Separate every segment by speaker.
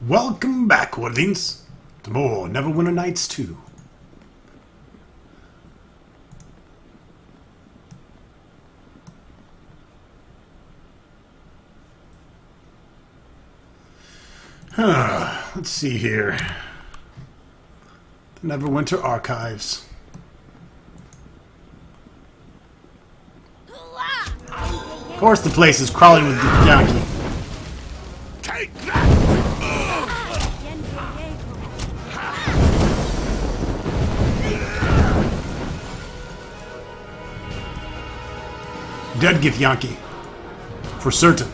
Speaker 1: Welcome back, Worthings, to more Neverwinter Nights 2. Let's see here. The Neverwinter Archives. Of course the place is crawling with Yankee.
Speaker 2: Take that!
Speaker 1: Dead Githyanki. For certain.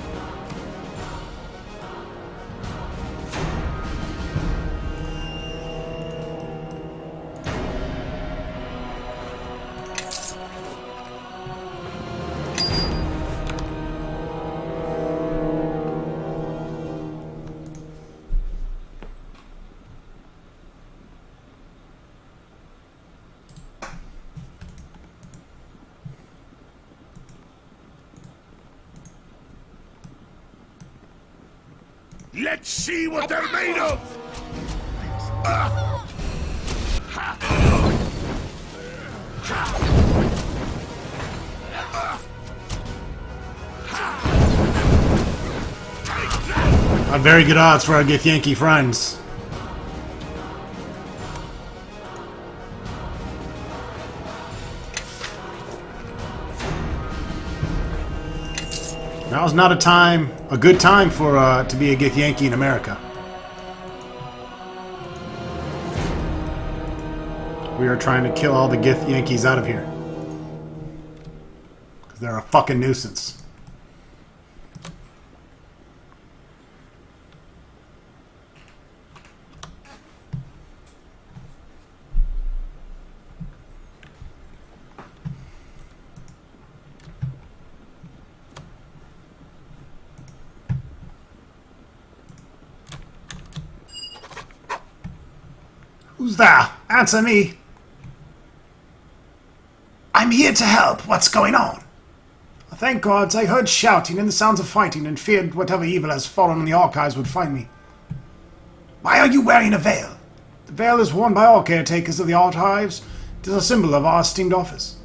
Speaker 2: Let's see what they're made of!
Speaker 1: Not very good odds for our Githyanki friends. Now's not a good time for to be a Githyanki in America. We are trying to kill all the Githyankies out of here. Because they're a fucking nuisance. Who's there? Answer me! I'm here to help. What's going on? Thank gods, I heard shouting and the sounds of fighting and feared whatever evil has fallen on the archives would find me. Why are you wearing a veil? The veil is worn by all caretakers of the archives. It is a symbol of our esteemed office.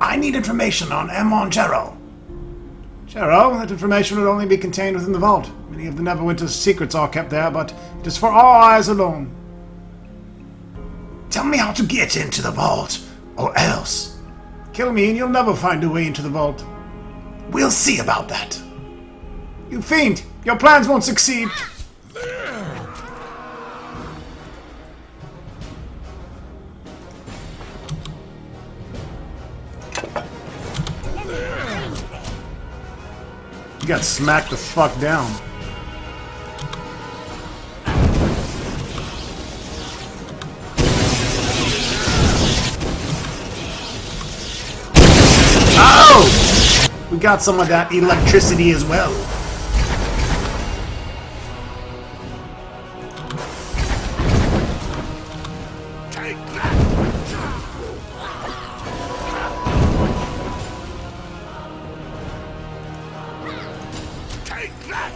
Speaker 1: I need information on Amon Jero. Jero? That information would only be contained within the vault. Many of the Neverwinter's secrets are kept there, but it is for our eyes alone. Tell me how to get into the vault, or else. Kill me and you'll never find a way into the vault. We'll see about that. You fiend! Your plans won't succeed! You got smacked the fuck down. Oh! We got some of that electricity as well.
Speaker 2: Take that! Take that!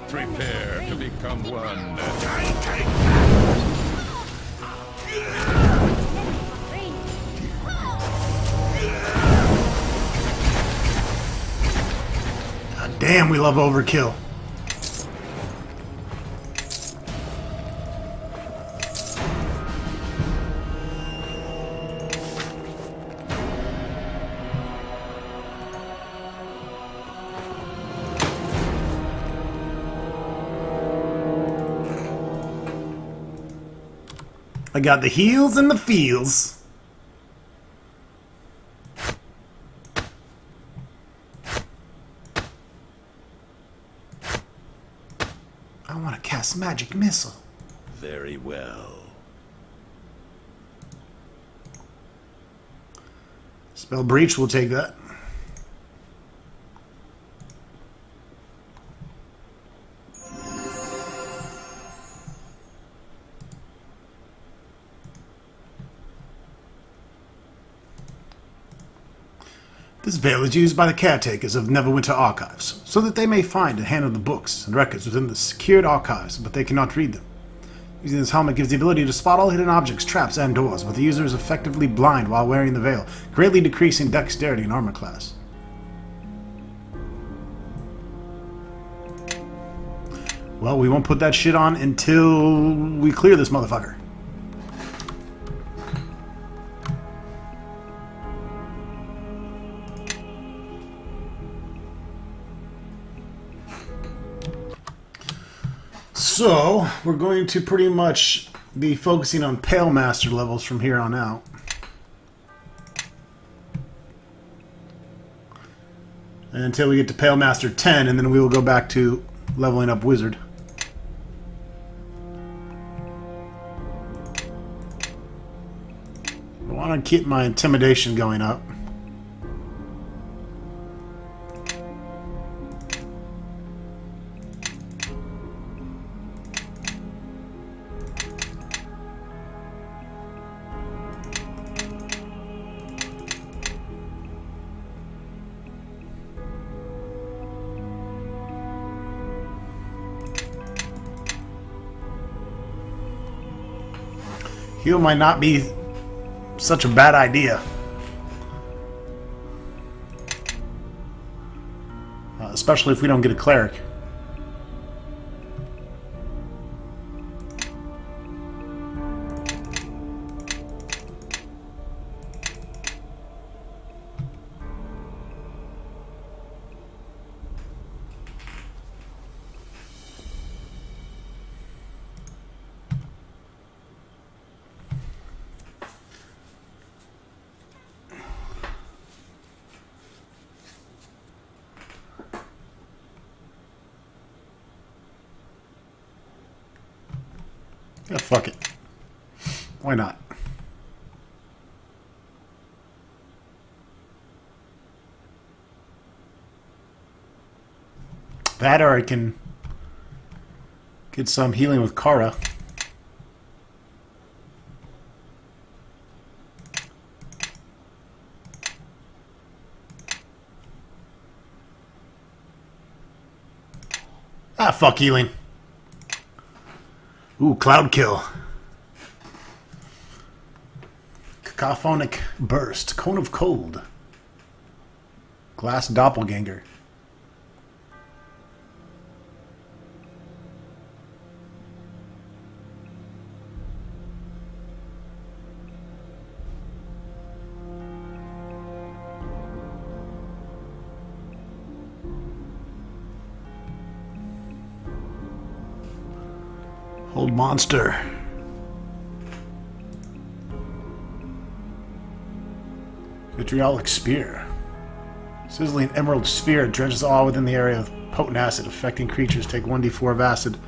Speaker 2: Prepare to become one. Take that!
Speaker 1: God damn, we love overkill. I got the heels and the feels. I want to cast magic missile.
Speaker 2: Very well.
Speaker 1: Spell breach will take that. This veil is used by the caretakers of Neverwinter Archives, so that they may find and handle the books and records within the secured archives, but they cannot read them. Using this helmet gives the ability to spot all hidden objects, traps, and doors, but the user is effectively blind while wearing the veil, greatly decreasing dexterity and armor class. Well, we won't put that shit on until we clear this motherfucker. So, we're going to pretty much be focusing on Pale Master levels from here on out. Until we get to Pale Master 10, and then we will go back to leveling up Wizard. I want to keep my intimidation going up. Heal might not be such a bad idea. Especially if we don't get a cleric. Yeah, fuck it. Why not? That, or I can get some healing with Kara. Ah, fuck healing. Ooh, Cloud Kill. Cacophonic Burst. Cone of Cold. Glass Doppelganger. Hold Monster. Vitriolic Spear. Sizzling Emerald Sphere dredges all within the area of potent acid. Affecting creatures take 1d4 of acid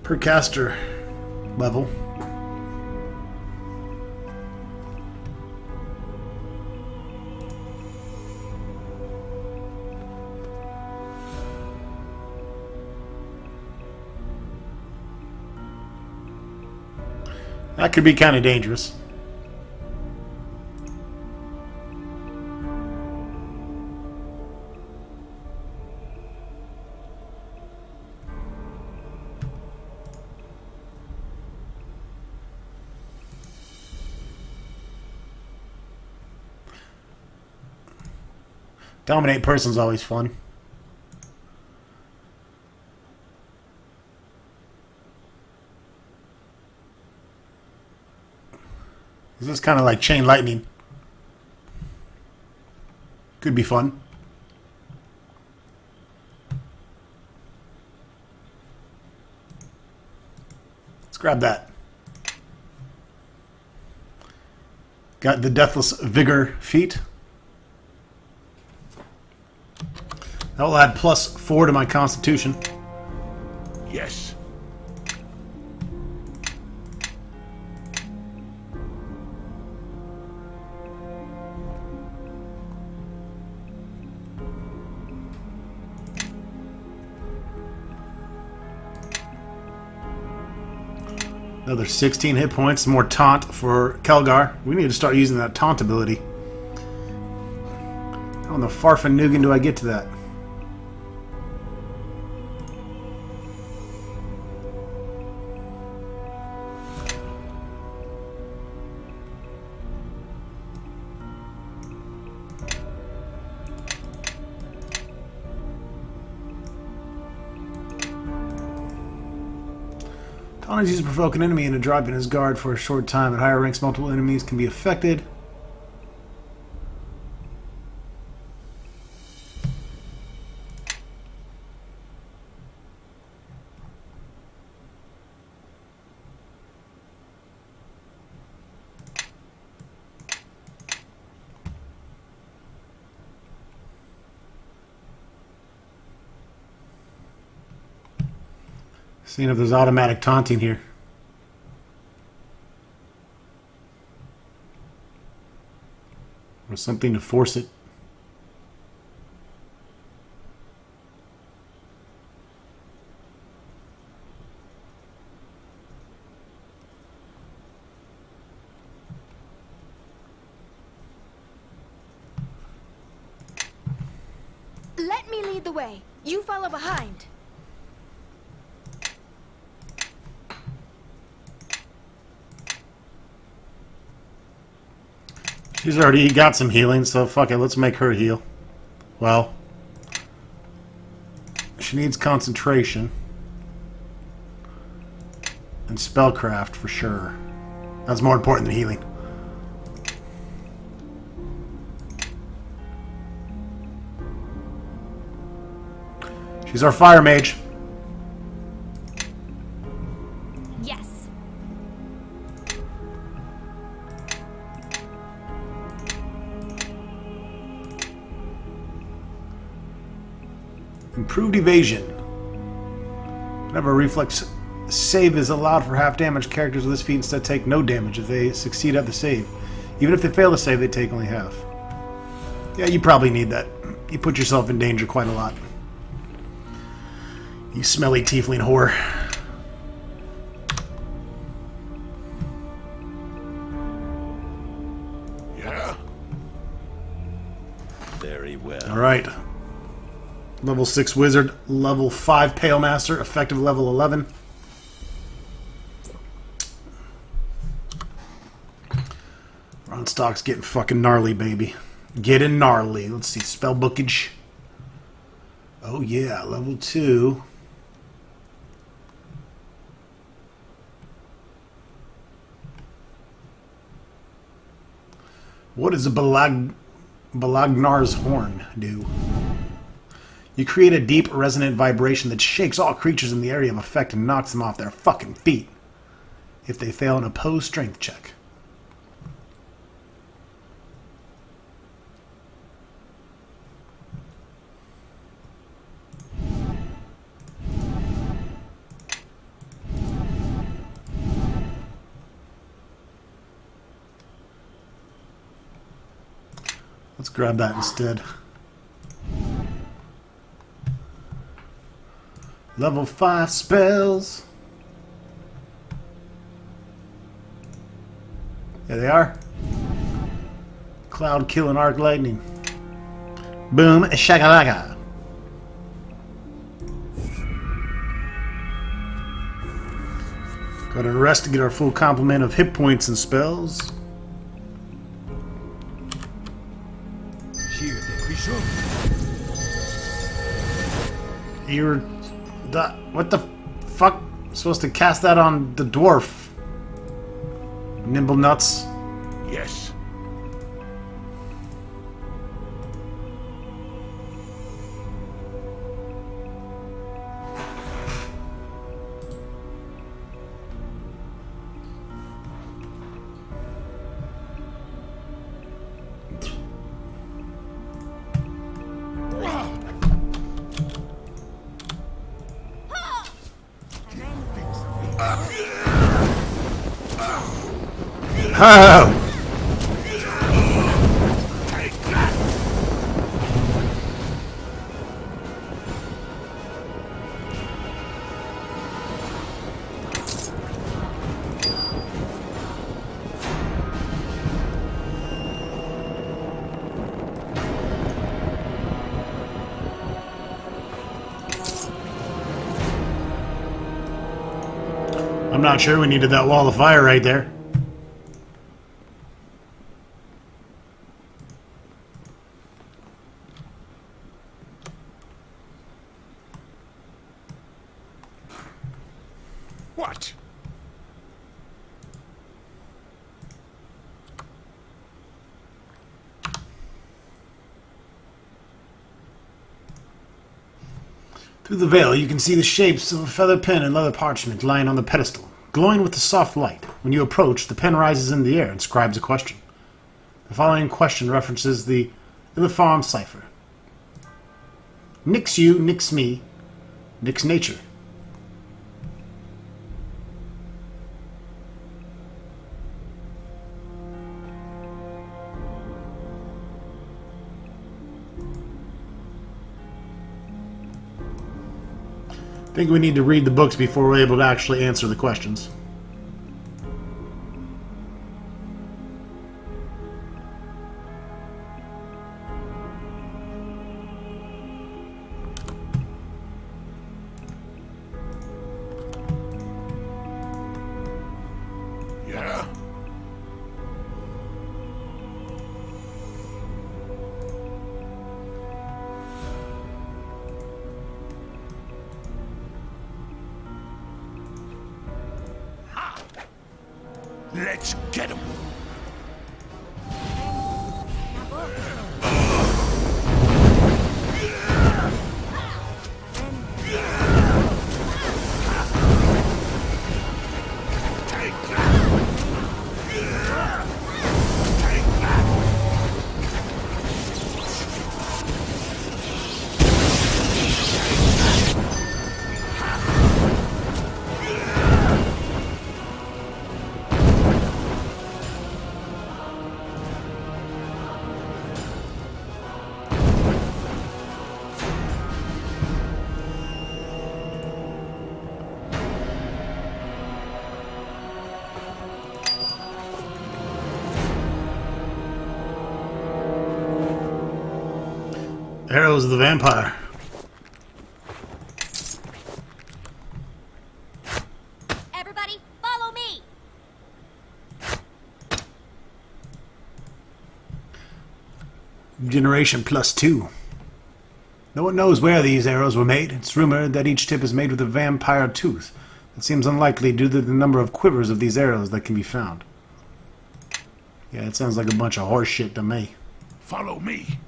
Speaker 1: per caster level. That could be kind of dangerous. Dominate person's always fun. This is kind of like Chain Lightning. Could be fun. Let's grab that. Got the Deathless Vigor feat. That will add +4 to my Constitution.
Speaker 2: Yes.
Speaker 1: Another 16 hit points, more taunt for Kelgar. We need to start using that taunt ability. in the Farfanugan do I get to that? Taunt is used to provoke an enemy into dropping his guard for a short time. At higher ranks, multiple enemies can be affected. Seeing if there's automatic taunting here. Or something to force it.
Speaker 3: Let me lead the way. You follow behind.
Speaker 1: She's already got some healing, so fuck it, let's make her heal. Well, she needs concentration. And spellcraft, for sure. That's more important than healing. She's our fire mage.
Speaker 3: Yes.
Speaker 1: Improved evasion. Whenever a reflex save is allowed for half damage, characters with this feat instead take no damage if they succeed at the save. Even if they fail to save, they take only half. Yeah, you probably need that. You put yourself in danger quite a lot. You smelly tiefling whore.
Speaker 2: Yeah?
Speaker 4: Very well.
Speaker 1: Alright. Level 6 wizard, level 5 pale master, effective level 11. Ronstock's getting fucking gnarly, baby. Getting gnarly. Let's see, spell bookage. Oh yeah, level 2. What does a Balagnar's horn do? You create a deep, resonant vibration that shakes all creatures in the area of effect and knocks them off their fucking feet if they fail an opposed strength check. Let's grab that instead. Level 5 spells. There they are. Cloud Kill and Arc Lightning. Boom, shakalaka. Go ahead and rest to get our full complement of hit points and spells. You're... What the fuck? I'm supposed to cast that on the dwarf. Nimble nuts.
Speaker 2: Yes.
Speaker 1: Oh! I'm not sure we needed that wall of fire right there.
Speaker 2: What?
Speaker 1: Through the veil, you can see the shapes of a feather pen and leather parchment lying on the pedestal, glowing with the soft light. When you approach, the pen rises in the air and scribes a question. The following question references the Illifarm cipher. Nix you, nix me, nix nature. I think we need to read the books before we're able to actually answer the questions.
Speaker 2: Yeah? Let's get him!
Speaker 1: Arrows of the Vampire.
Speaker 3: Everybody, follow me!
Speaker 1: Generation +2. No one knows where these arrows were made. It's rumored that each tip is made with a vampire tooth. It seems unlikely due to the number of quivers of these arrows that can be found. Yeah, it sounds like a bunch of horse shit to me.
Speaker 2: Follow me.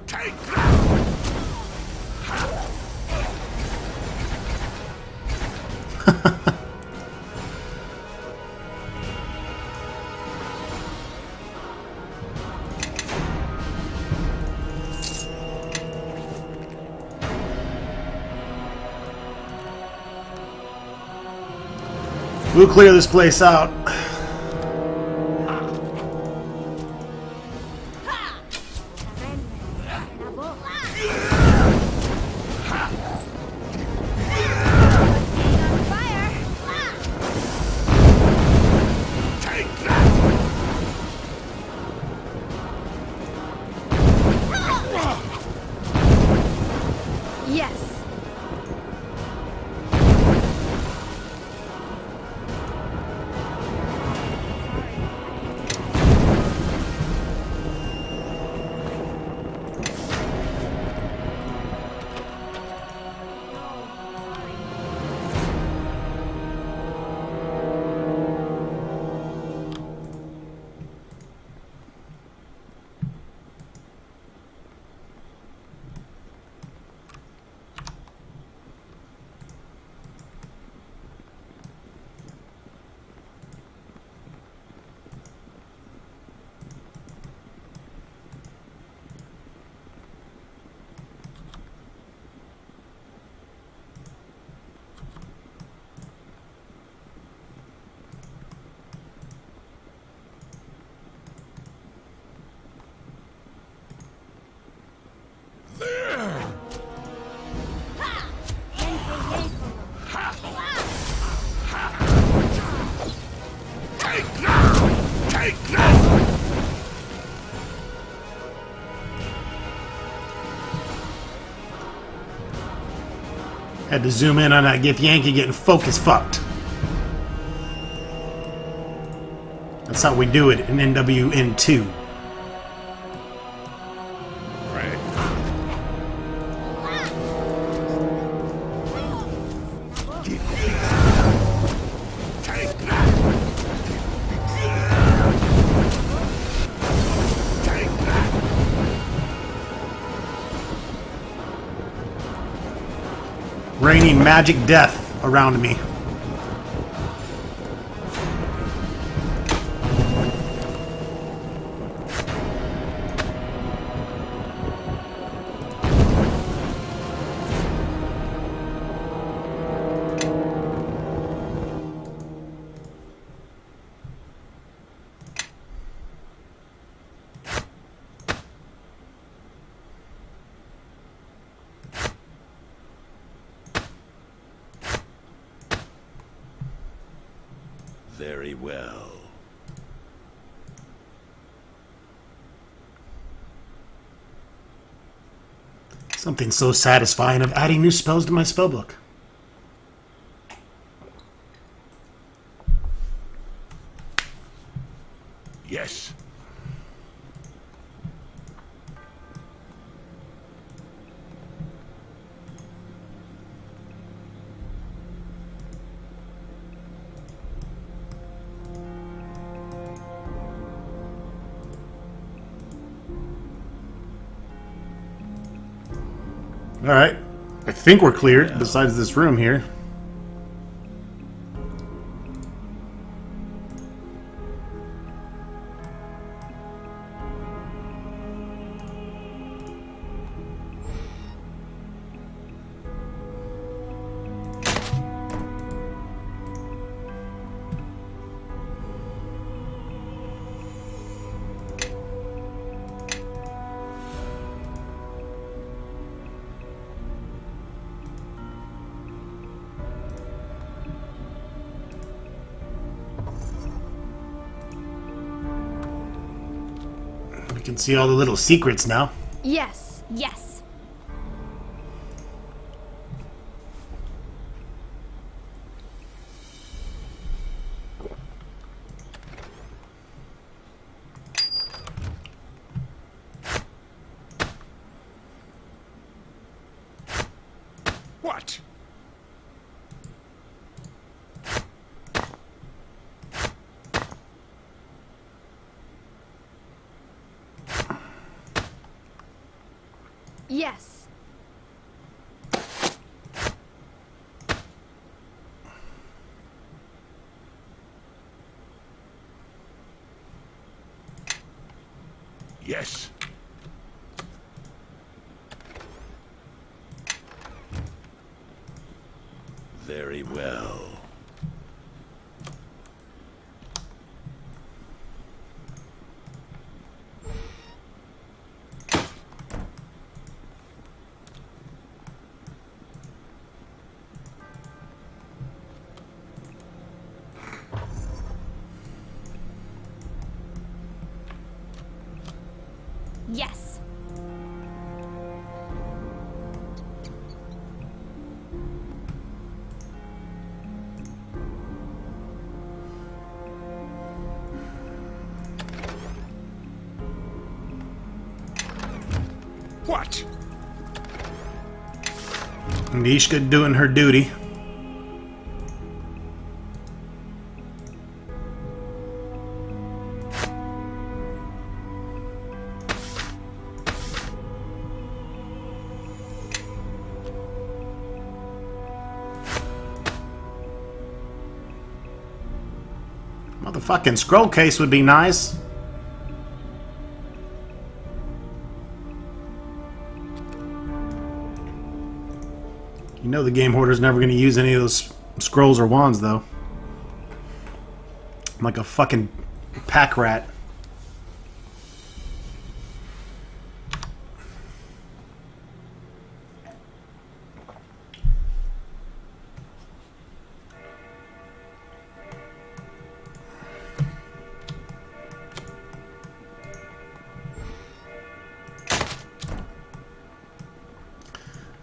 Speaker 2: Take that!
Speaker 1: We'll clear this place out.
Speaker 3: Yes.
Speaker 1: Had to zoom in on that Gif Yankee getting focus fucked. That's how we do it in NWN2.
Speaker 2: Right. Take that. Take that.
Speaker 1: Raining magic death around me.
Speaker 2: Very well.
Speaker 1: Something so satisfying of adding new spells to my spellbook.
Speaker 2: Yes.
Speaker 1: Alright. I think we're cleared, besides this room here. We can see all the little secrets now.
Speaker 3: Yes, yes.
Speaker 2: What?
Speaker 3: Yes.
Speaker 2: Yes. Very well.
Speaker 3: Yes.
Speaker 2: What?
Speaker 1: Nishka doing her duty. Motherfucking scroll case would be nice. You know the game hoarder's never going to use any of those scrolls or wands, though. I'm like a fucking pack rat.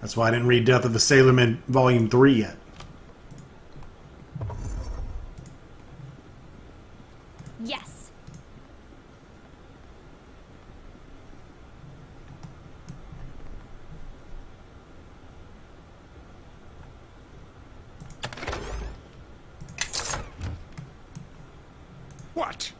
Speaker 1: That's why I didn't read Death of a Sailorman Volume 3 yet.
Speaker 3: Yes.
Speaker 2: What?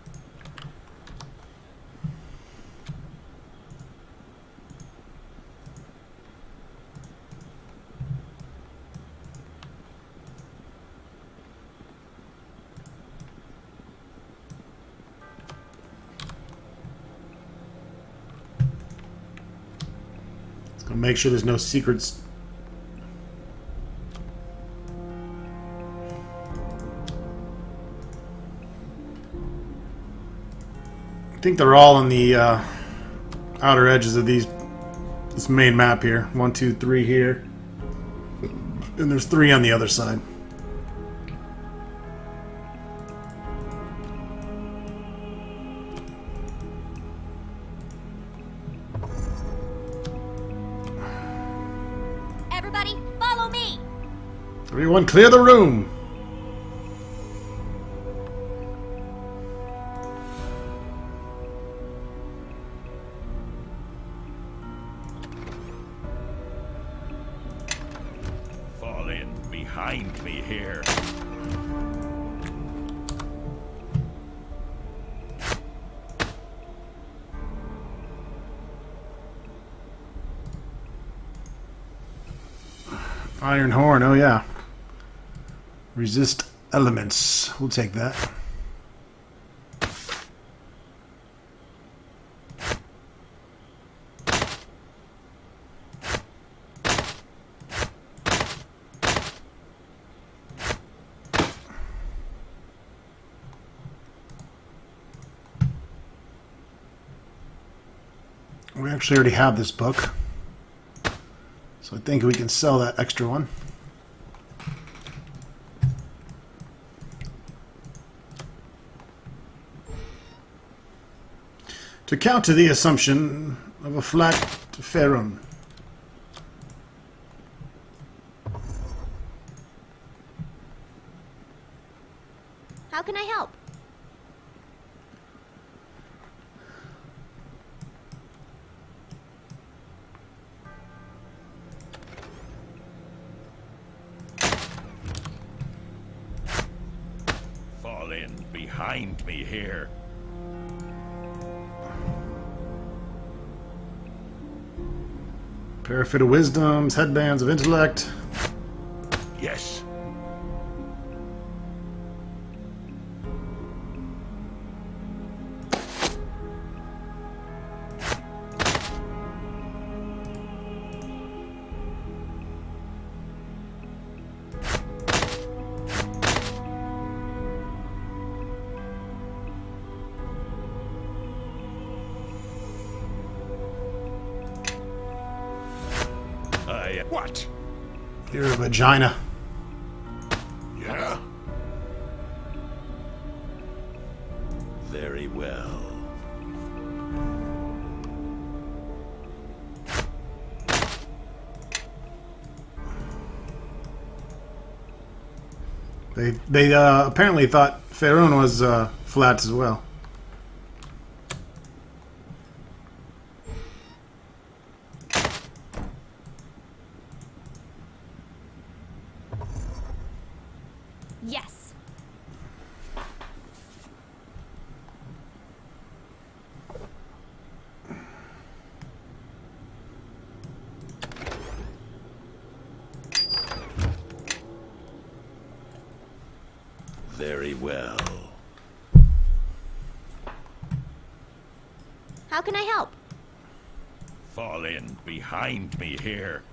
Speaker 1: Gonna make sure there's no secrets. I think they're all on the outer edges of this main map here. 1, 2, 3 here, and there's 3 on the other side.
Speaker 3: Everybody, follow me!
Speaker 1: Everyone, clear the room.
Speaker 2: Fall in behind me here.
Speaker 1: Iron Horn, oh yeah. Resist elements. We'll take that. We actually already have this book, so I think we can sell that extra one. To counter the assumption of a flat Ferrum.
Speaker 3: How can I help?
Speaker 2: Fall in behind me here.
Speaker 1: Parafit of wisdoms, headbands of intellect.
Speaker 2: Yes. What?
Speaker 1: You're a vagina.
Speaker 2: Yeah? Very well.
Speaker 1: They apparently thought Faerun was flat as well.
Speaker 3: Yes.
Speaker 2: Very well.
Speaker 3: How can I help?
Speaker 2: Fall in behind me here.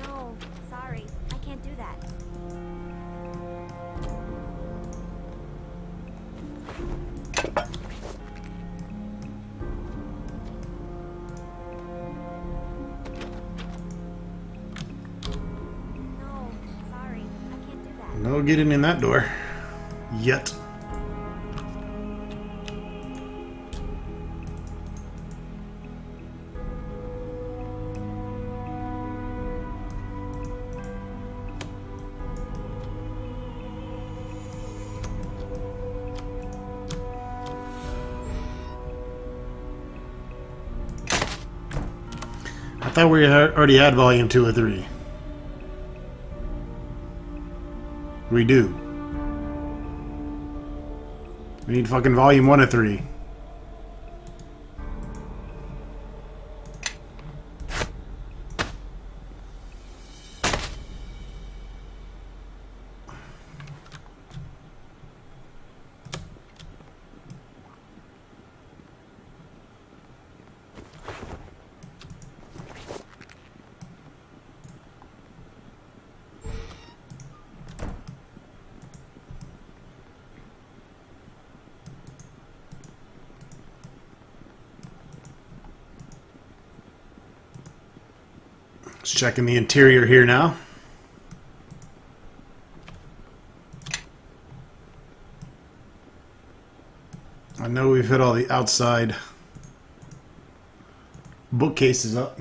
Speaker 3: No, sorry. I can't do that.
Speaker 4: No getting in that door. Yet. I thought we already had volume 2 or 3. We do. We need fucking volume 1 or 3. Just checking the interior here now. I know we've hit all the outside bookcases up.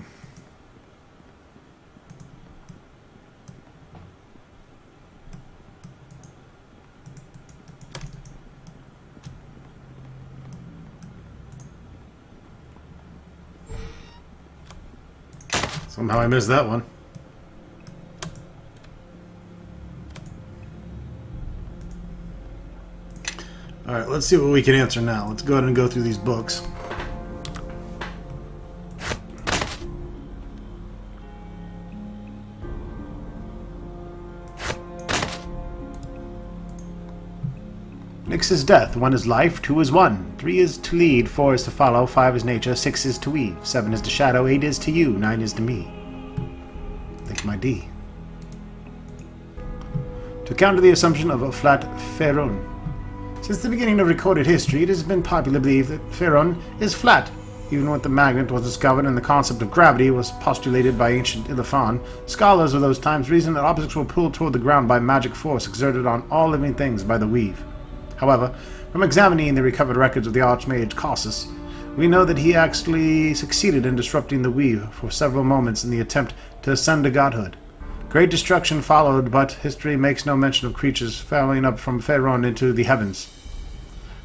Speaker 4: Somehow I missed that one. Alright, let's see what we can answer now. Let's go ahead and go through these books.
Speaker 1: Nyx's death. 1 is life, 2 is 1. 3 is to lead, 4 is to follow, 5 is nature, 6 is to weave, 7 is to shadow, 8 is to you, 9 is to me. Think my D. To counter the assumption of a flat Ferron. Since the beginning of recorded history, it has been popularly believed that Ferron is flat. Even when the magnet was discovered and the concept of gravity was postulated by ancient Ilifan, scholars of those times reasoned that objects were pulled toward the ground by magic force exerted on all living things by the weave. However, from examining the recovered records of the Archmage Causus, we know that he actually succeeded in disrupting the weave for several moments in the attempt to ascend to godhood. Great destruction followed, but history makes no mention of creatures falling up from Ferron into the heavens.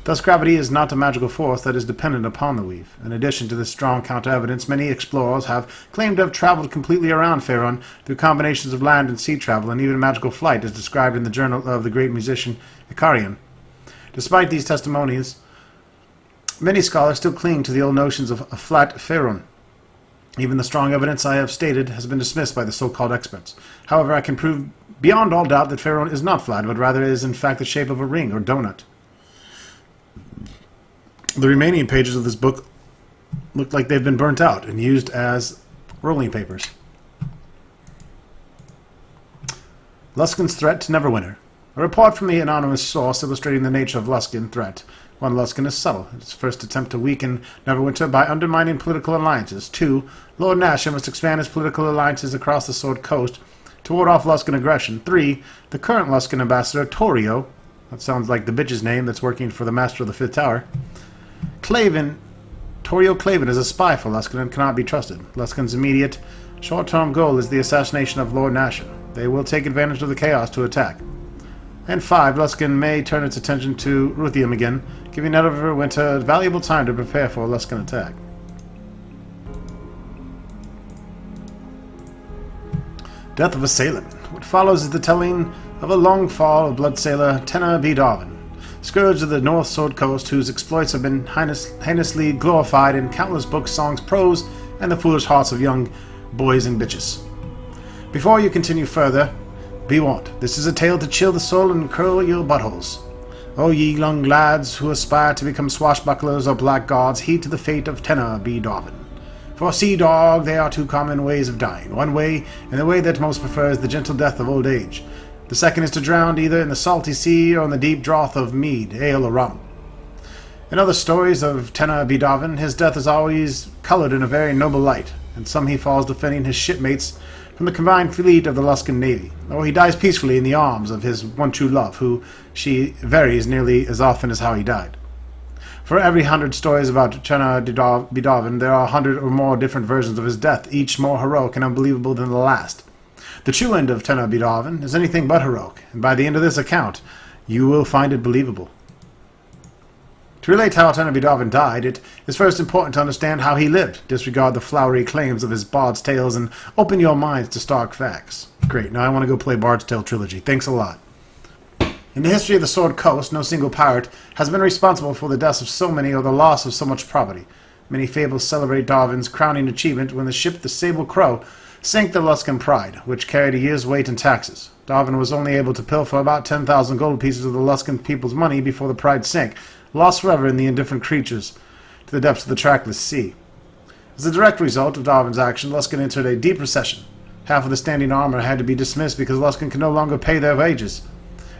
Speaker 1: Thus, gravity is not a magical force that is dependent upon the weave. In addition to this strong counter-evidence, many explorers have claimed to have traveled completely around Ferron through combinations of land and sea travel, and even magical flight, as described in the journal of the great musician Icarian. Despite these testimonies, many scholars still cling to the old notions of a flat Ferron. Even the strong evidence I have stated has been dismissed by the so-called experts. However, I can prove beyond all doubt that Ferron is not flat, but rather is in fact the shape of a ring or donut. The remaining pages of this book look like they've been burnt out and used as rolling papers. Luskan's threat to Neverwinter. A report from the anonymous source illustrating the nature of Luskan threat. 1. Luskan is subtle. Its first attempt to weaken Neverwinter by undermining political alliances. 2. Lord Nasher must expand his political alliances across the Sword Coast to ward off Luskan aggression. 3. The current Luskan ambassador, Torio, that sounds like the bitch's name that's working for the Master of the Fifth Tower, Torio Claven is a spy for Luskan and cannot be trusted. Luskan's immediate, short-term goal is the assassination of Lord Nasher. They will take advantage of the chaos to attack. And 5. Luskan may turn its attention to Ruthium again, giving Neverwinter valuable time to prepare for a Luskan attack. Death of a Sailorman. What follows is the telling of a long fall of blood sailor Tenor B. Darwin, scourge of the North Sword Coast, whose exploits have been heinously glorified in countless books, songs, prose, and the foolish hearts of young boys and bitches. Before you continue further, be warned, this is a tale to chill the soul and curl your buttholes. O ye young lads who aspire to become swashbucklers or black guards, heed to the fate of Tenor B. Darwin. For sea dog, there are 2 common ways of dying. One way, and the way that most prefers, the gentle death of old age. The second is to drown either in the salty sea or in the deep draught of mead, ale, or rum. In other stories of Tenor B. Darwin, his death is always colored in a very noble light, and some he falls defending his shipmates from the combined fleet of the Luskan Navy, or he dies peacefully in the arms of his one true love, who she varies nearly as often as how he died. For every 100 stories about Chandra Bidovin, there are 100 or more different versions of his death, each more heroic and unbelievable than the last. The true end of Chandra Bidovin is anything but heroic, and by the end of this account, you will find it believable. To relate how Chandra Bidovin died, it is first important to understand how he lived. Disregard the flowery claims of his Bard's Tales and open your minds to stark facts. Great, now I want to go play Bard's Tale Trilogy. Thanks a lot. In the history of the Sword Coast, no single pirate has been responsible for the deaths of so many or the loss of so much property. Many fables celebrate Darwin's crowning achievement when the ship the Sable Crow sank the Luskan Pride, which carried a year's weight in taxes. Darwin was only able to pilfer about 10,000 gold pieces of the Luskan people's money before the Pride sank, lost forever in the indifferent creatures to the depths of the trackless sea. As a direct result of Darwin's action, Luskan entered a deep recession. Half of the standing armor had to be dismissed because Luskan could no longer pay their wages.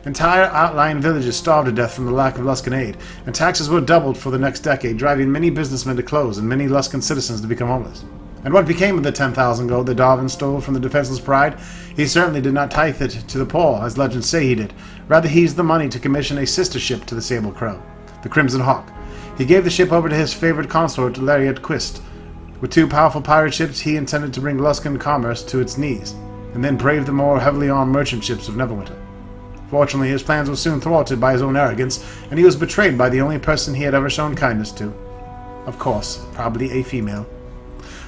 Speaker 1: Entire outlying villages starved to death from the lack of Luskan aid, and taxes were doubled for the next decade, driving many businessmen to close and many Luskan citizens to become homeless. And what became of the 10,000 gold that Darwin stole from the defenseless Pride? He certainly did not tithe it to the poor, as legends say he did. Rather, he used the money to commission a sister ship to the Sable Crow, the Crimson Hawk. He gave the ship over to his favorite consort, Lariat Quist. With two powerful pirate ships, he intended to bring Luskan commerce to its knees, and then brave the more heavily armed merchant ships of Neverwinter. Fortunately, his plans were soon thwarted by his own arrogance, and he was betrayed by the only person he had ever shown kindness to. Of course, probably a female.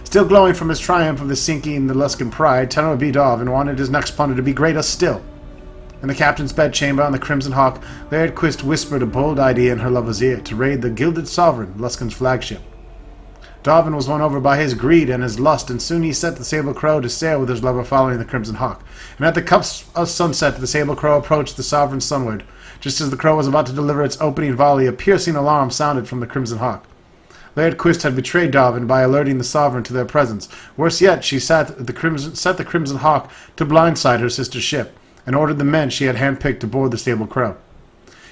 Speaker 1: Still glowing from his triumph of the sinking the Luskan Pride, Tenor Bidovin wanted his next plunder to be greater still. In the captain's bedchamber on the Crimson Hawk, Laird Quist whispered a bold idea in her lover's ear to raid the Gilded Sovereign, Luskan's flagship. Darwin was won over by his greed and his lust, and soon he set the Sable Crow to sail with his lover following the Crimson Hawk. And at the cusp of sunset, the Sable Crow approached the Sovereign sunward. Just as the Crow was about to deliver its opening volley, a piercing alarm sounded from the Crimson Hawk. Laird Quist had betrayed Darwin by alerting the Sovereign to their presence. Worse yet, she set the Crimson Hawk to blindside her sister's ship, and ordered the men she had handpicked to board the Sable Crow.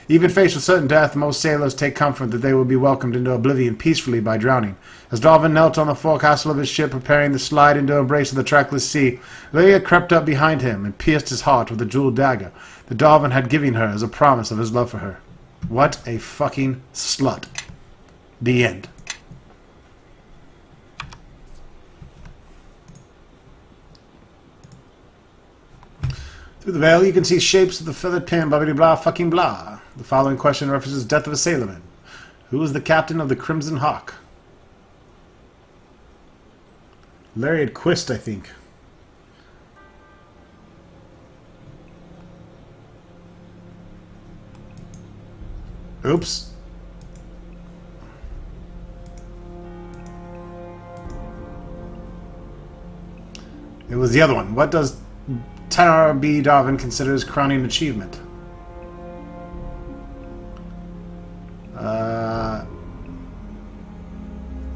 Speaker 1: Even faced with certain death, most sailors take comfort that they will be welcomed into oblivion peacefully by drowning. As Darwin knelt on the forecastle of his ship, preparing to slide into embrace of the trackless sea, Leia crept up behind him and pierced his heart with a jeweled dagger that Darwin had given her as a promise of his love for her. What a fucking slut. The end. Through the veil, you can see shapes of the feathered pen, blah, blah, blah, fucking blah. The following question references death of a sailorman. Who was the captain of the Crimson Hawk? Lariat Quist, I think. Oops. It was the other one. What does Tenor B. Darwin considers crowning achievement?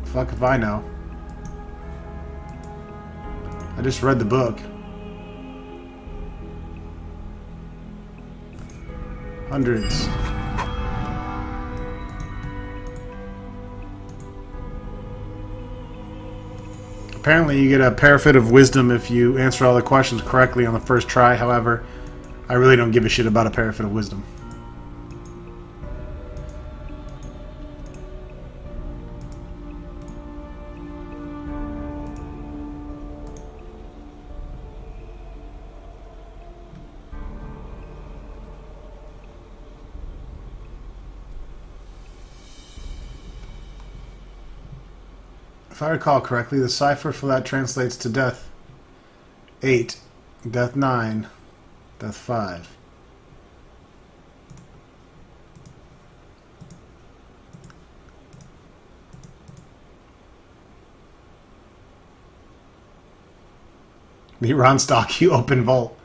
Speaker 1: Fuck if I know. I just read the book. Hundreds. Apparently you get a parapet of wisdom if you answer all the questions correctly on the first try. However, I really don't give a shit about a parapet of wisdom. If I recall correctly, the cipher for that translates to death 8, death 9, death 5. The Ronstock, you open vault.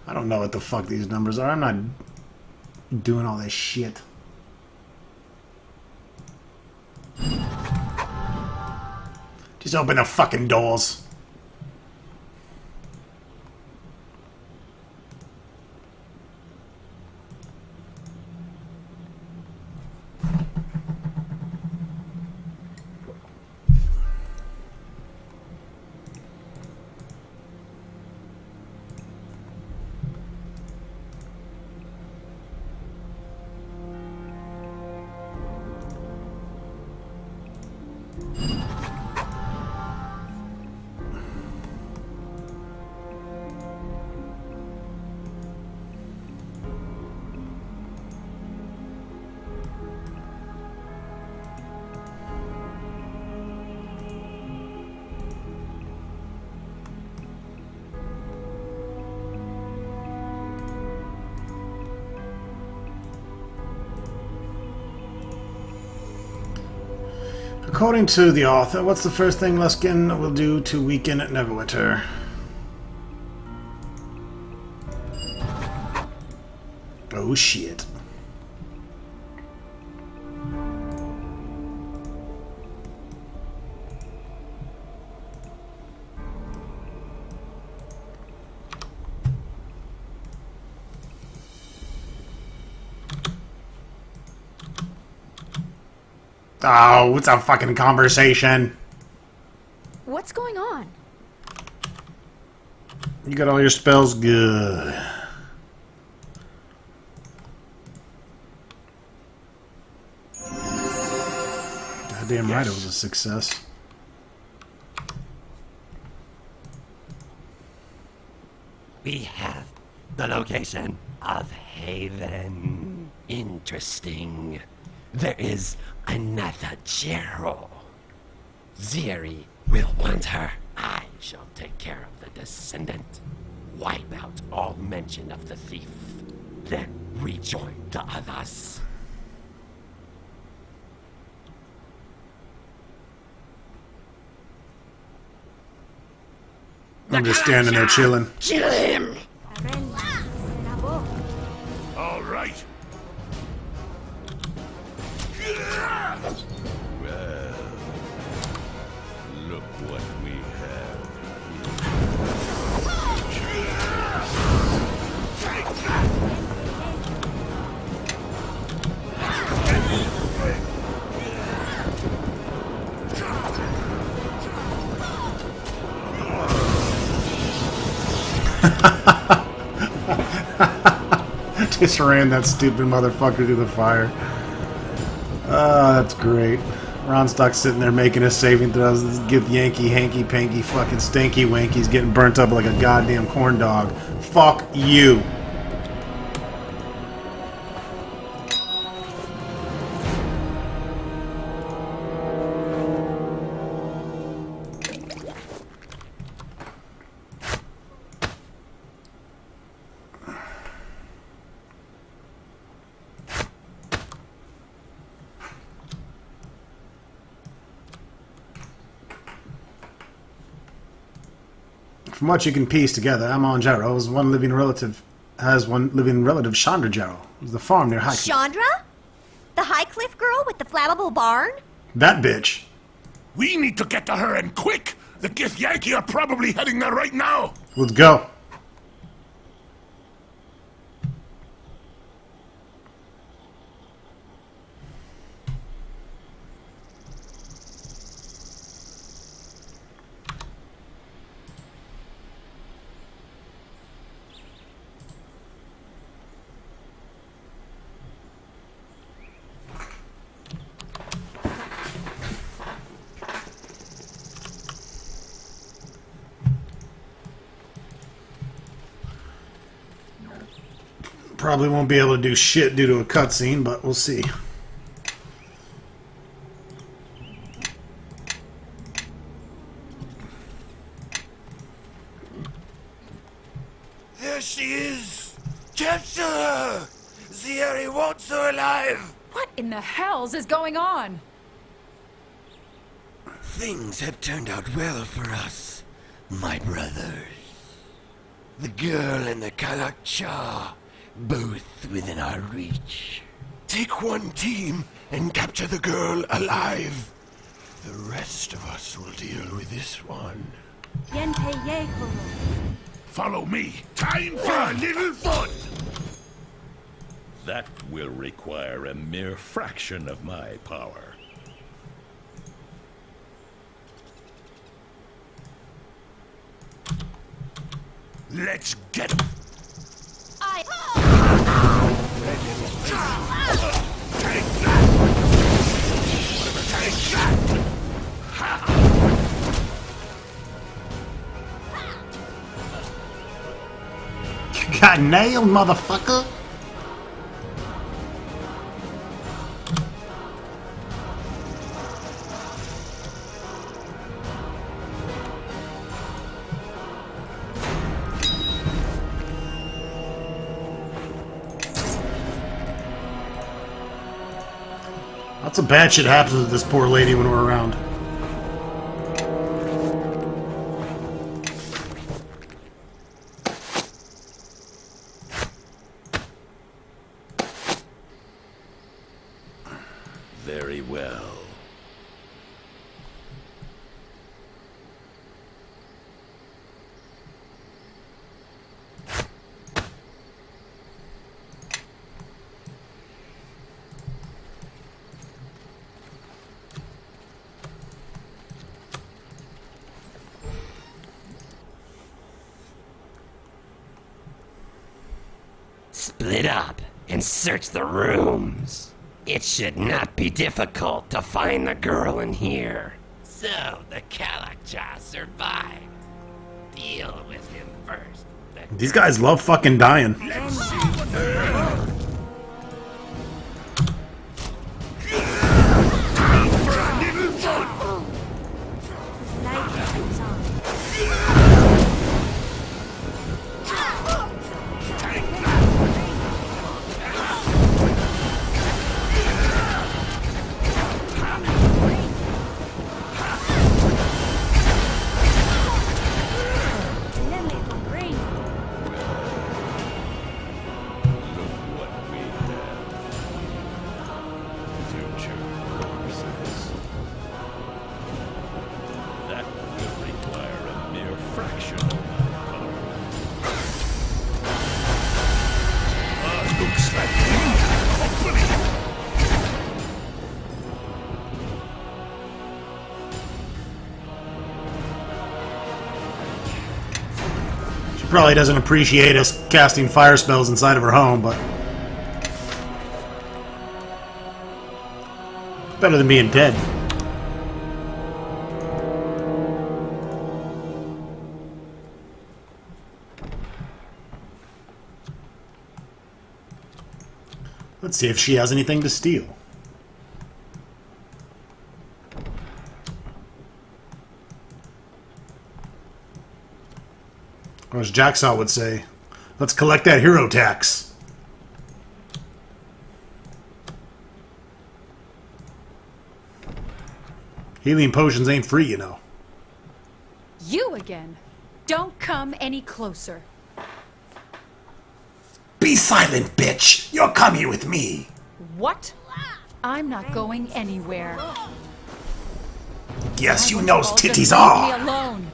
Speaker 1: I don't know what the fuck these numbers are. I'm not doing all this shit. Just open the fucking doors.
Speaker 4: According to the author, what's the first thing Luskan will do to weaken Neverwinter? Oh shit. Oh, it's a fucking conversation.
Speaker 3: What's going on?
Speaker 4: You got all your spells good. Goddamn right, it was a success.
Speaker 5: We have the location of Haven. Interesting. There is another Gerald. Ziri will want her. I shall take care of the descendant. Wipe out all mention of the thief. Then rejoin the others.
Speaker 4: I'm just standing there chilling.
Speaker 5: Kill him!
Speaker 2: All right. Well, look what we have.
Speaker 4: Just ran that stupid motherfucker through the fire. That's great. Ronstock's sitting there making his saving throws. This give Yankee, hanky, panky, fucking stinky wanky's getting burnt up like a goddamn corn dog. Fuck you. From what you can piece together, Amon Jarrow has one living relative, Chandra Jarrow. It was the farm near Highcliffe.
Speaker 6: Chandra? The Highcliffe girl with the flammable barn?
Speaker 4: That bitch.
Speaker 2: We need to get to her and quick. The Gith Yankee are probably heading there right now.
Speaker 4: Let's go. Probably won't be able to do shit due to a cutscene, but we'll see.
Speaker 5: There she is! Capture her! Ziri wants her alive!
Speaker 7: What in the hells is going on?
Speaker 5: Things have turned out well for us, my brothers. The girl and the Kalakcha, both within our reach. Take one team and capture the girl alive. The rest of us will deal with this one.
Speaker 2: Follow me. Time for a little fun. That will require a mere fraction of my power. Let's get him. Take that! Take that!
Speaker 4: got nailed, motherfucker. Lots of bad shit happens with this poor lady when we're around.
Speaker 2: Very well.
Speaker 5: Split up and search the rooms. It should not be difficult to find the girl in here. So the Kalakja survived. Deal with him first.
Speaker 4: These guys love fucking dying. She probably doesn't appreciate us casting fire spells inside of her home, but it's better than being dead. Let's see if she has anything to steal. Or as Jacksaw would say, let's collect that hero tax. Healing potions ain't free, you know.
Speaker 7: You again. Don't come any closer.
Speaker 1: Be silent, bitch! You're coming with me!
Speaker 7: What? I'm not going anywhere.
Speaker 1: Yes, you knows
Speaker 7: Just
Speaker 1: titties
Speaker 7: leave me
Speaker 1: are!
Speaker 7: alone.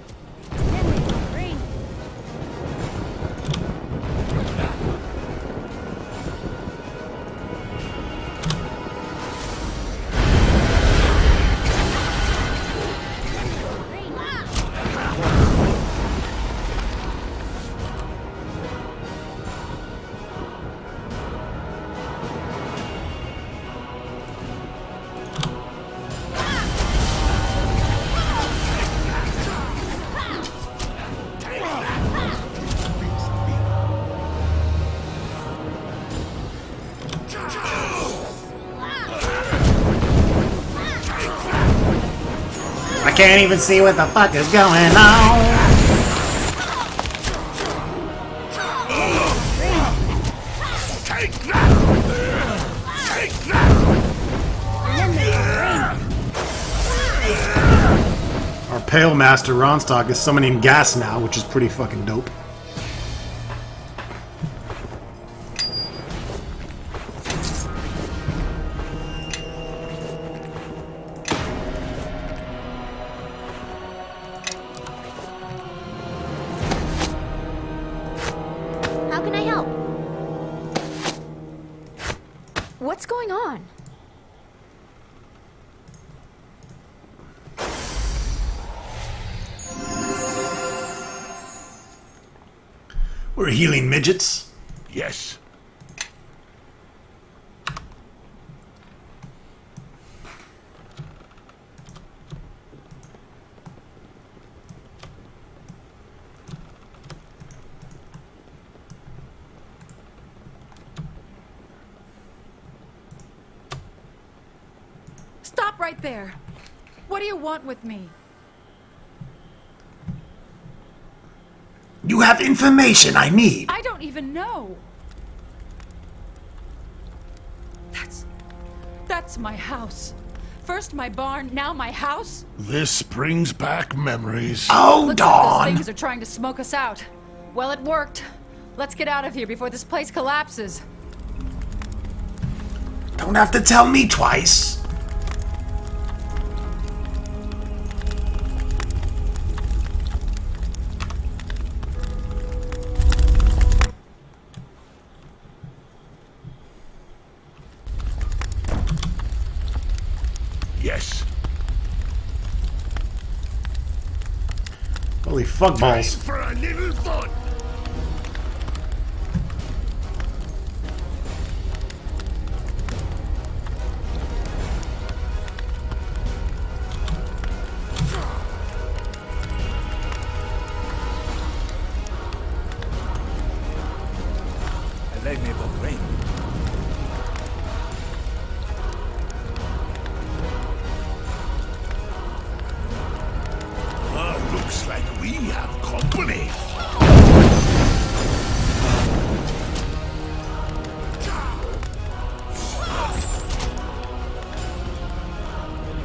Speaker 4: I can't even see what the fuck is going on.
Speaker 2: Take that! Take that!
Speaker 4: Our Pale Master Ronstock is summoning gas now, which is pretty fucking dope.
Speaker 6: How can I help?
Speaker 3: What's going on?
Speaker 4: We're healing midgets.
Speaker 2: Yes.
Speaker 7: right there. What do you want with me?
Speaker 1: You have information I need.
Speaker 7: I don't even know. That's my house. First my barn, now my house?
Speaker 2: This brings back memories.
Speaker 1: Oh,
Speaker 7: Looks like those
Speaker 1: Dawn!
Speaker 7: things are trying to smoke us out. Well, it worked. Let's get out of here before this place collapses.
Speaker 1: Don't have to tell me twice.
Speaker 2: Yes.
Speaker 4: Holy fuck balls.
Speaker 2: For a little fun. Let me rain. Looks like we have company.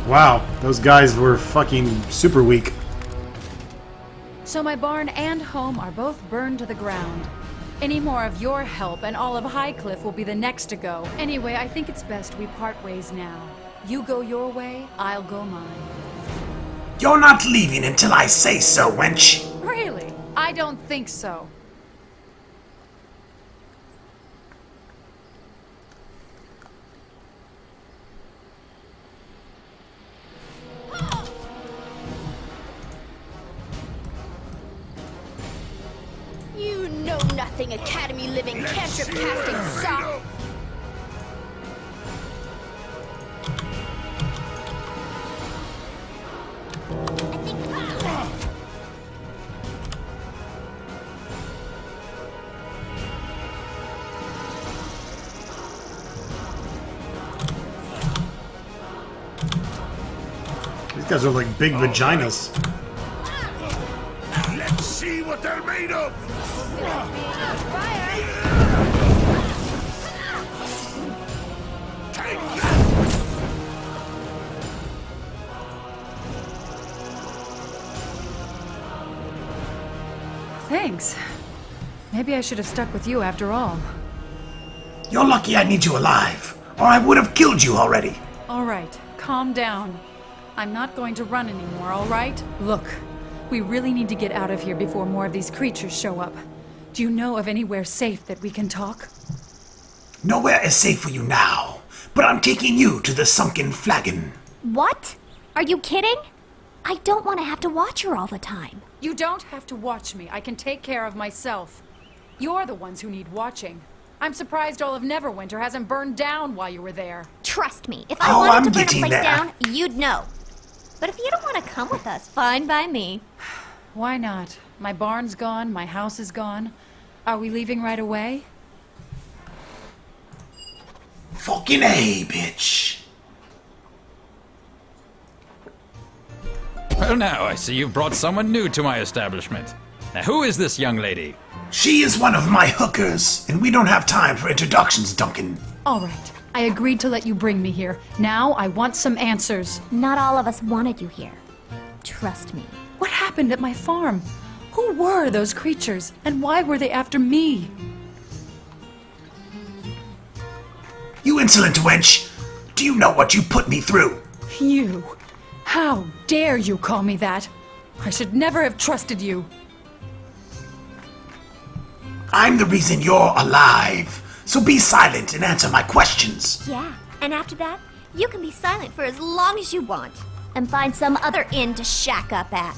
Speaker 4: Wow, those guys were fucking super weak.
Speaker 7: So my barn and home are both burned to the ground. Any more of your help and all of Highcliffe will be the next to go. Anyway, I think it's best we part ways now. You go your way, I'll go mine.
Speaker 1: You're not leaving until I say so, wench.
Speaker 7: Really? I don't think so.
Speaker 3: You know nothing, Academy living, cantrip casting sock.
Speaker 4: These guys are like big vaginas.
Speaker 2: Let's see what they're made of. Take that.
Speaker 7: Thanks. Maybe I should have stuck with you after all.
Speaker 1: You're lucky I need you alive, or I would have killed you already.
Speaker 7: All right, calm down. I'm not going to run anymore, all right? Look, we really need to get out of here before more of these creatures show up. Do you know of anywhere safe that we can talk?
Speaker 1: Nowhere is safe for you now, but I'm taking you to the sunken flagon.
Speaker 6: What? Are you kidding? I don't want to have to watch her all the time.
Speaker 7: You don't have to watch me. I can take care of myself. You're the ones who need watching. I'm surprised all of Neverwinter hasn't burned down while you were there.
Speaker 6: Trust me, if I
Speaker 1: Oh,
Speaker 6: wanted
Speaker 1: I'm
Speaker 6: to burn a
Speaker 1: getting
Speaker 6: place
Speaker 1: there.
Speaker 6: down, you'd know. But if you don't want to come with us, fine by me.
Speaker 7: Why not? My barn's gone, my house is gone. Are we leaving right away?
Speaker 1: Fucking A, bitch.
Speaker 8: Well, now I see you've brought someone new to my establishment. Now, who is this young lady?
Speaker 1: She is one of my hookers, and we don't have time for introductions, Duncan.
Speaker 7: All right. I agreed to let you bring me here. Now I want some answers.
Speaker 6: Not all of us wanted you here. Trust me.
Speaker 7: What happened at my farm? Who were those creatures, and why were they after me?
Speaker 1: You insolent wench! Do you know what you put me through?
Speaker 7: You. How dare you call me that? I should never have trusted you.
Speaker 1: I'm the reason you're alive, so be silent and answer my questions.
Speaker 6: Yeah, and after that, you can be silent for as long as you want. And find some other inn to shack up at.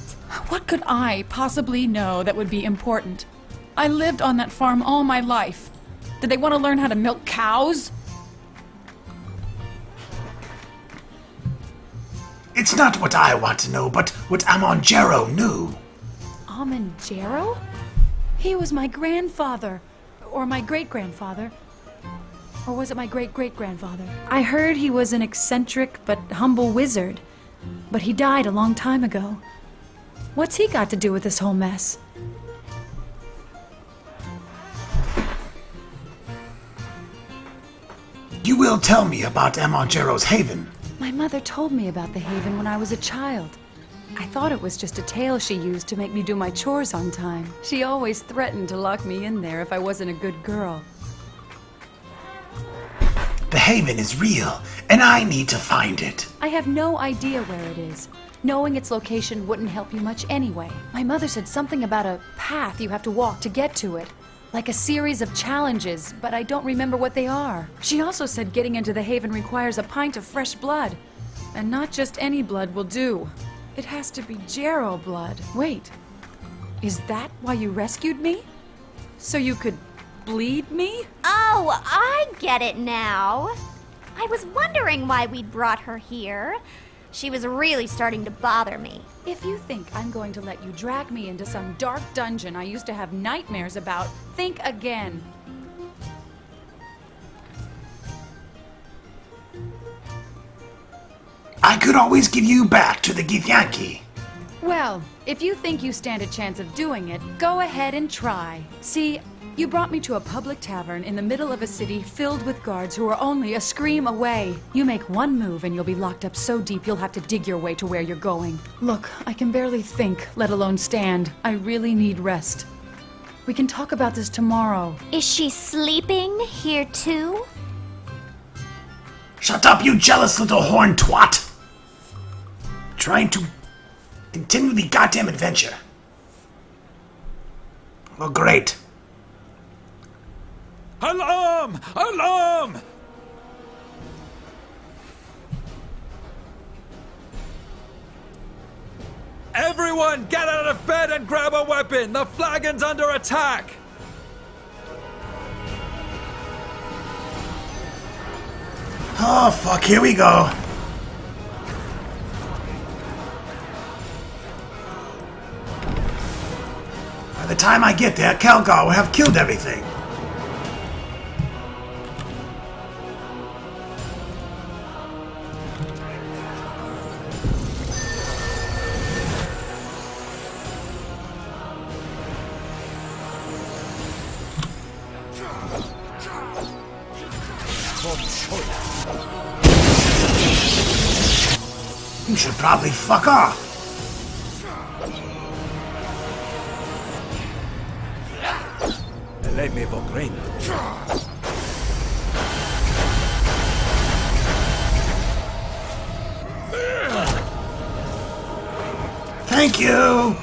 Speaker 7: What could I possibly know that would be important? I lived on that farm all my life. Did they want to learn how to milk cows?
Speaker 1: It's not what I want to know, but what Amongero knew.
Speaker 7: Amongero? He was my grandfather. Or my great-grandfather. Or was it my great-great-grandfather? I heard he was an eccentric but humble wizard. But he died a long time ago. What's he got to do with this whole mess?
Speaker 1: You will tell me about Amangero's Haven.
Speaker 7: My mother told me about the Haven when I was a child. I thought it was just a tale she used to make me do my chores on time. She always threatened to lock me in there if I wasn't a good girl.
Speaker 1: The Haven is real, and I need to find it.
Speaker 7: I have no idea where it is. Knowing its location wouldn't help you much anyway. My mother said something about a path you have to walk to get to it. Like a series of challenges, but I don't remember what they are. She also said getting into the Haven requires a pint of fresh blood. And not just any blood will do. It has to be Jero blood. Wait, is that why you rescued me? So you could bleed me?
Speaker 6: Oh, I get it now. I was wondering why we'd brought her here. She was really starting to bother me.
Speaker 7: If you think I'm going to let you drag me into some dark dungeon I used to have nightmares about, think again.
Speaker 1: I could always give you back to the Githyanki.
Speaker 7: Well, if you think you stand a chance of doing it, go ahead and try. See, you brought me to a public tavern in the middle of a city filled with guards who are only a scream away. You make one move and you'll be locked up so deep you'll have to dig your way to where you're going. Look, I can barely think, let alone stand. I really need rest. We can talk about this tomorrow.
Speaker 6: Is she sleeping here too?
Speaker 1: Shut up, you jealous little horn twat! Trying to continue the goddamn adventure. Well, great.
Speaker 8: Alarm! Alarm! Everyone, get out of bed and grab a weapon! The flagon's under attack!
Speaker 1: Oh, fuck, here we go. By the time I get there, Kelgar will have killed everything. You should probably fuck off.
Speaker 2: Let me brain.
Speaker 1: Thank you.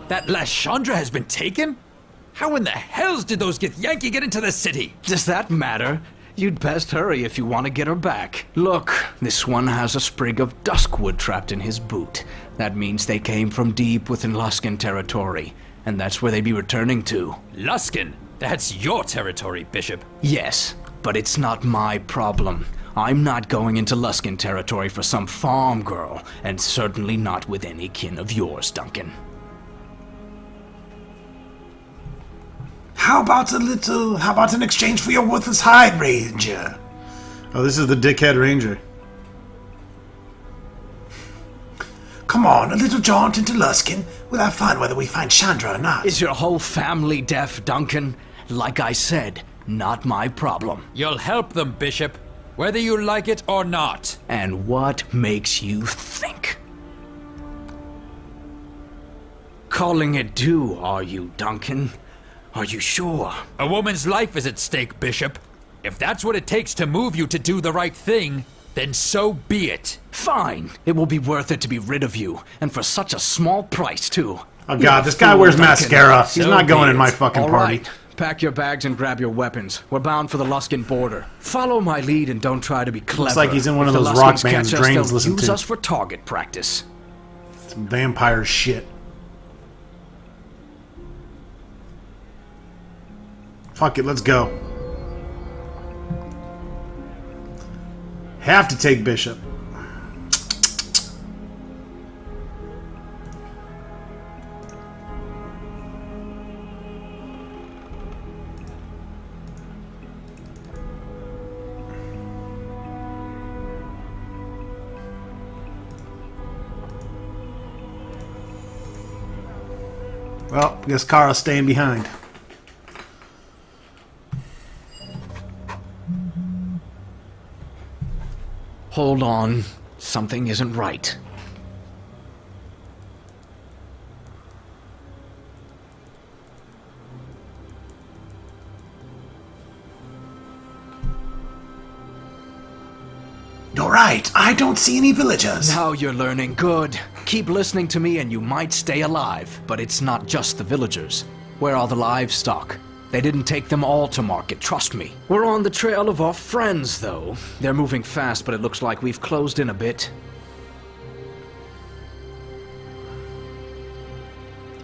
Speaker 8: That last Chandra has been taken? How in the hells did those Githyanki get into the city?
Speaker 9: Does that matter? You'd best hurry if you want to get her back. Look, this one has a sprig of duskwood trapped in his boot. That means they came from deep within Luskan territory, and that's where they'd be returning to.
Speaker 8: Luskan? That's your territory, Bishop.
Speaker 9: Yes, but it's not my problem. I'm not going into Luskan territory for some farm girl, and certainly not with any kin of yours, Duncan.
Speaker 1: How about an exchange for your worthless hide, Ranger?
Speaker 4: Oh, this is the dickhead ranger.
Speaker 1: Come on, a little jaunt into Luskan. We'll have fun whether we find Chandra or not.
Speaker 9: Is your whole family deaf, Duncan? Like I said, not my problem.
Speaker 8: You'll help them, Bishop, whether you like it or not.
Speaker 9: And what makes you think? Calling it due, are you, Duncan? Are you sure?
Speaker 8: A woman's life is at stake, Bishop. If that's what it takes to move you to do the right thing, then so be it.
Speaker 9: Fine. It will be worth it to be rid of you, and for such a small price, too.
Speaker 4: Oh god, this guy wears mascara. He's not going in my fucking
Speaker 9: All
Speaker 4: party.
Speaker 9: right. Pack your bags and grab your weapons. We're bound for the Luskan border. Follow my lead and don't try to be clever.
Speaker 4: Looks like he's in one of
Speaker 9: If
Speaker 4: those
Speaker 9: the
Speaker 4: rock
Speaker 9: Luskans
Speaker 4: bands
Speaker 9: catch us,
Speaker 4: Drains
Speaker 9: they'll
Speaker 4: listen
Speaker 9: use
Speaker 4: to.
Speaker 9: us for target practice.
Speaker 4: Some vampire shit. Fuck it, let's go. Have to take Bishop. Well, I guess Kara's staying behind.
Speaker 9: Hold on. Something isn't right.
Speaker 1: You're right. I don't see any villagers.
Speaker 9: Now you're learning. Good. Keep listening to me and you might stay alive. But it's not just the villagers. Where are the livestock? They didn't take them all to market, trust me. We're on the trail of our friends, though. They're moving fast, but it looks like we've closed in a bit.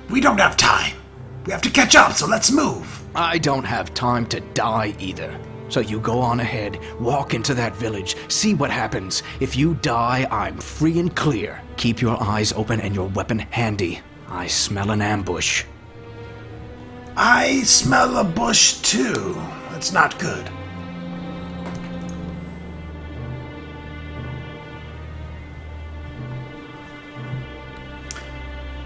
Speaker 1: We don't have time. We have to catch up, so let's move.
Speaker 9: I don't have time to die either. So you go on ahead, walk into that village, see what happens. If you die, I'm free and clear. Keep your eyes open and your weapon handy. I smell an ambush.
Speaker 1: I smell a bush, too. That's not good.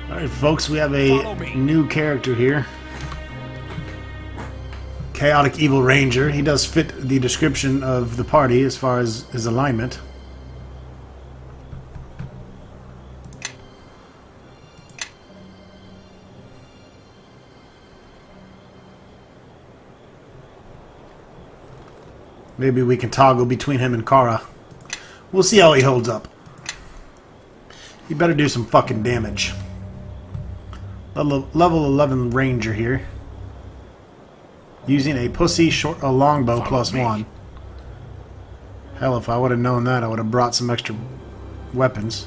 Speaker 4: Alright, folks, we have a new character here. Chaotic Evil Ranger. He does fit the description of the party as far as his alignment. Maybe we can toggle between him and Kara. We'll see how he holds up. He better do some fucking damage. Level 11 Ranger here. Using a pussy a longbow +1. Hell, if I would have known that, I would have brought some extra weapons.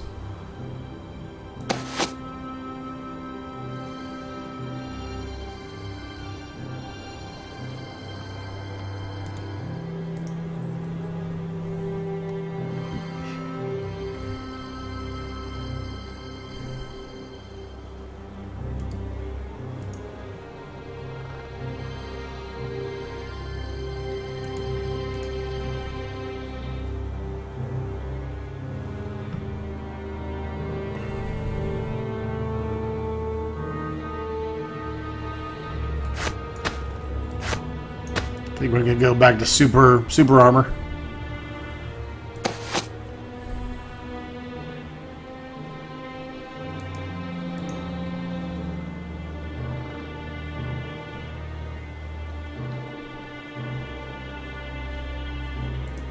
Speaker 4: I think we're gonna go back to super armor.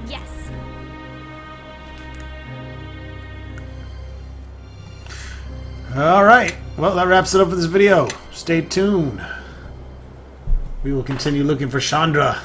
Speaker 6: Yes.
Speaker 4: Alright, well that wraps it up for this video. Stay tuned. We will continue looking for Chandra.